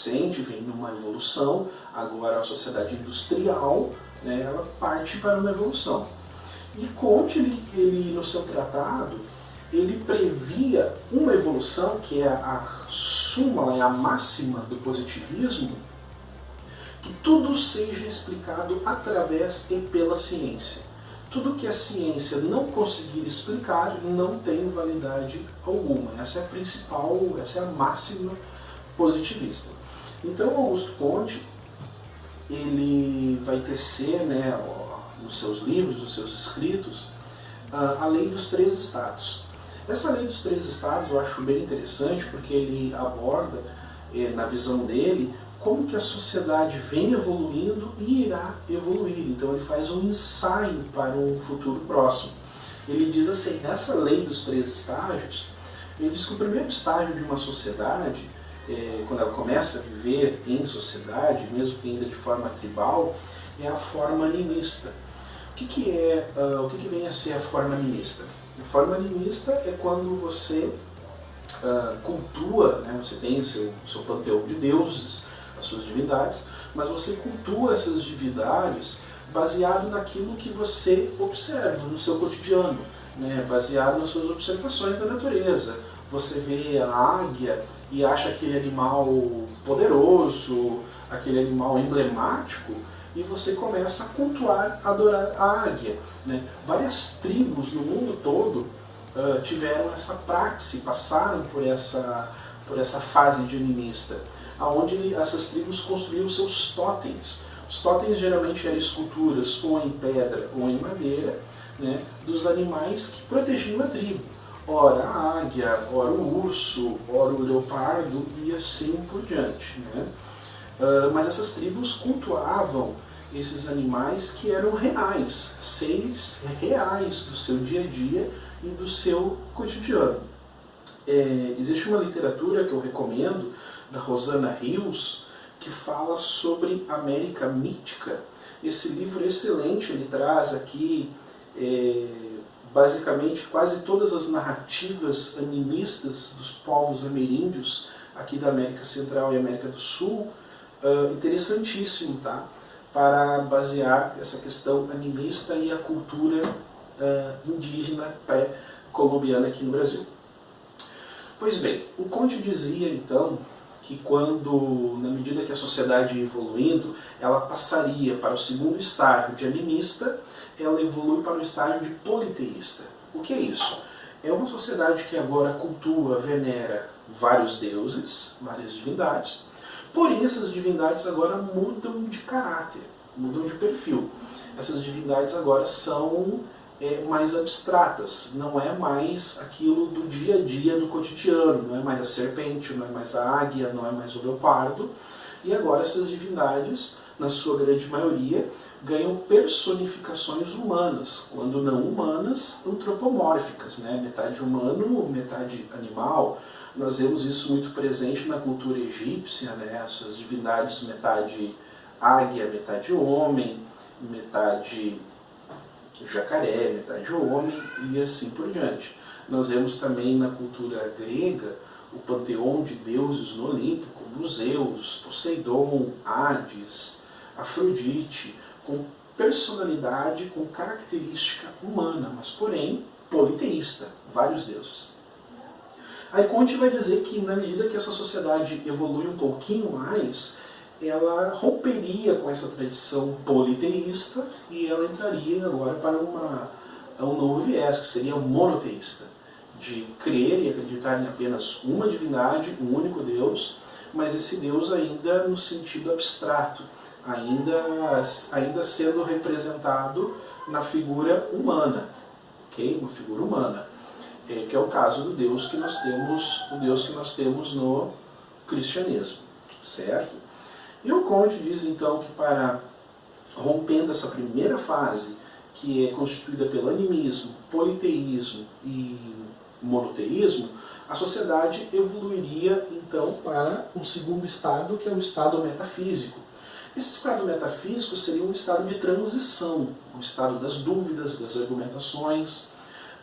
crescente, vem numa evolução, agora a sociedade industrial, né, ela parte para uma evolução. E Comte, ele no seu tratado, ele previa uma evolução que é a súmula, a máxima do positivismo, que tudo seja explicado através e pela ciência. Tudo que a ciência não conseguir explicar não tem validade alguma. Essa é a principal, essa é a máxima positivista. Então Augusto Comte, ele vai tecer, né, nos seus livros, nos seus escritos, a lei dos 3 estados. Essa lei dos 3 estados eu acho bem interessante porque ele aborda, na visão dele, como que a sociedade vem evoluindo e irá evoluir. Então ele faz um ensaio para um futuro próximo. Ele diz assim, nessa lei dos 3 estágios, ele diz que o primeiro estágio de uma sociedade, quando ela começa a viver em sociedade, mesmo que ainda de forma tribal, é a forma animista. O que vem a ser a forma animista? A forma animista é quando você cultua, né, você tem o seu panteão de deuses, as suas divindades, mas você cultua essas divindades baseado naquilo que você observa no seu cotidiano, né, baseado nas suas observações da natureza. Você vê a águia e acha aquele animal poderoso, aquele animal emblemático, e você começa a cultuar, a adorar a águia, né? Várias tribos no mundo todo tiveram essa praxe, passaram por essa fase de animista, onde essas tribos construíram seus totens. Os totens geralmente eram esculturas ou em pedra ou em madeira, né, dos animais que protegiam a tribo. Ora a águia, ora o urso, ora o leopardo e assim por diante, né? Mas essas tribos cultuavam esses animais que eram reais, seres reais do seu dia a dia e do seu cotidiano. Existe uma literatura que eu recomendo, da Rosanna Hills, que fala sobre América Mítica. Esse livro é excelente, ele traz aqui basicamente quase todas as narrativas animistas dos povos ameríndios aqui da América Central e América do Sul, interessantíssimo, tá? Para basear essa questão animista e a cultura indígena pré-colombiana aqui no Brasil. Pois bem, o Comte dizia então que quando, na medida que a sociedade ia evoluindo, ela passaria para o segundo estágio de animista, ela evolui para o estágio de politeísta. O que é isso? É uma sociedade que agora cultua, venera vários deuses, várias divindades, porém essas divindades agora mudam de caráter, mudam de perfil. Essas divindades agora são mais abstratas, não é mais aquilo do dia a dia, do cotidiano, não é mais a serpente, não é mais a águia, não é mais o leopardo, e agora essas divindades, na sua grande maioria, ganham personificações humanas, quando não humanas, antropomórficas, né? Metade humano, metade animal. Nós vemos isso muito presente na cultura egípcia, né? Essas divindades metade águia, metade homem, metade jacaré, metade homem e assim por diante. Nós vemos também na cultura grega o panteão de deuses no Olimpo, como Zeus, Poseidon, Hades, Afrodite, com personalidade, com característica humana, mas porém politeísta, vários deuses. Aí Comte vai dizer que na medida que essa sociedade evolui um pouquinho mais, ela romperia com essa tradição politeísta e ela entraria agora para um novo viés, que seria o monoteísta, de crer e acreditar em apenas uma divindade, um único Deus, mas esse Deus ainda no sentido abstrato, ainda sendo representado na figura humana, okay? Uma figura humana, que é o caso do Deus que nós temos no cristianismo, certo? E o Comte diz então que para rompendo essa primeira fase, que é constituída pelo animismo, politeísmo e monoteísmo, a sociedade evoluiria então para um segundo estado, que é o estado metafísico. Esse estado metafísico seria um estado de transição, um estado das dúvidas, das argumentações,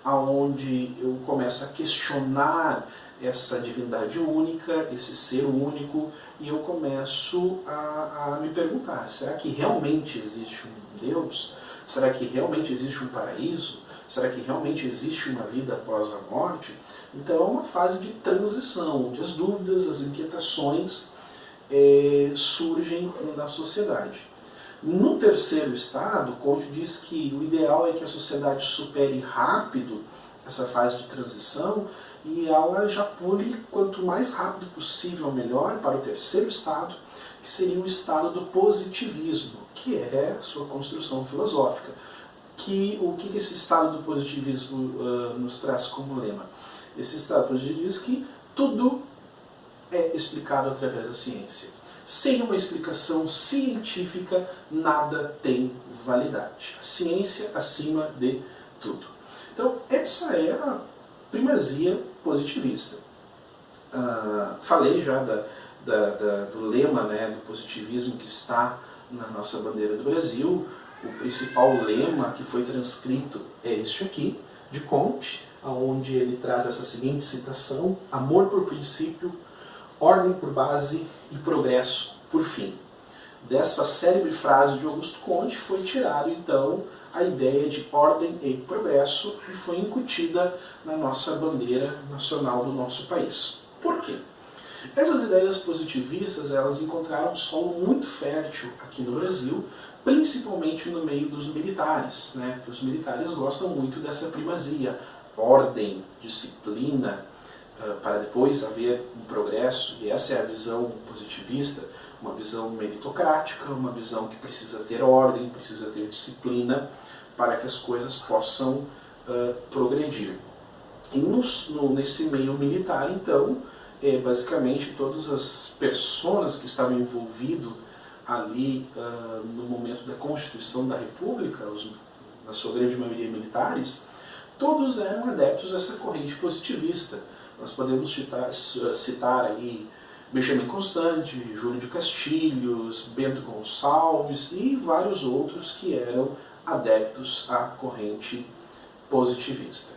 aonde eu começo a questionar essa divindade única, esse ser único, e eu começo a me perguntar, será que realmente existe um Deus? Será que realmente existe um paraíso? Será que realmente existe uma vida após a morte? Então é uma fase de transição, onde as dúvidas, as inquietações surgem na sociedade. No terceiro estado, Conte diz que o ideal é que a sociedade supere rápido essa fase de transição e ela já pule quanto mais rápido possível melhor para o terceiro estado, que seria o estado do positivismo, que é a sua construção filosófica. O que esse estado do positivismo nos traz como lema? Esse estado positivo diz que tudo é explicado através da ciência. Sem uma explicação científica, nada tem validade. A ciência acima de tudo. Então, essa é a primazia positivista. Falei já do lema, né, do positivismo que está na nossa bandeira do Brasil. O principal lema que foi transcrito é este aqui, de Comte, onde ele traz essa seguinte citação: amor por princípio, ordem por base e progresso por fim. Dessa célebre frase de Augusto Comte foi tirado então a ideia de ordem e progresso e foi incutida na nossa bandeira nacional do nosso país. Por quê? Essas ideias positivistas elas encontraram um solo muito fértil aqui no Brasil, principalmente no meio dos militares, né? Porque os militares gostam muito dessa primazia, ordem, disciplina, para depois haver um progresso, e essa é a visão positivista, uma visão meritocrática, uma visão que precisa ter ordem, precisa ter disciplina, para que as coisas possam progredir. E nesse meio militar, então, basicamente todas as pessoas que estavam envolvidas ali no momento da Constituição da República, na sua grande maioria militares, todos eram adeptos dessa corrente positivista. Nós podemos citar aí Benjamin Constant, Júlio de Castilhos, Bento Gonçalves e vários outros que eram adeptos à corrente positivista.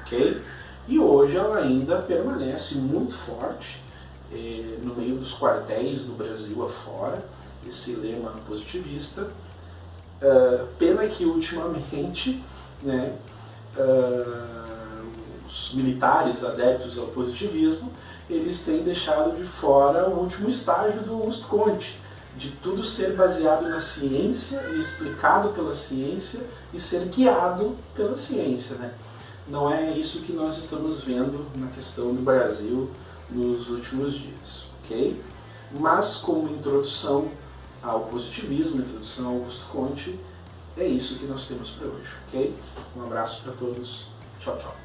Okay? E hoje ela ainda permanece muito forte no meio dos quartéis no Brasil afora, esse lema positivista. Pena que ultimamente, né, os militares adeptos ao positivismo, eles têm deixado de fora o último estágio do Augusto Comte, de tudo ser baseado na ciência e explicado pela ciência e ser guiado pela ciência, né? Não é isso que nós estamos vendo na questão do Brasil nos últimos dias, ok? Mas como introdução ao positivismo, introdução ao Augusto Comte, é isso que nós temos para hoje, ok? Um abraço para todos, tchau, tchau.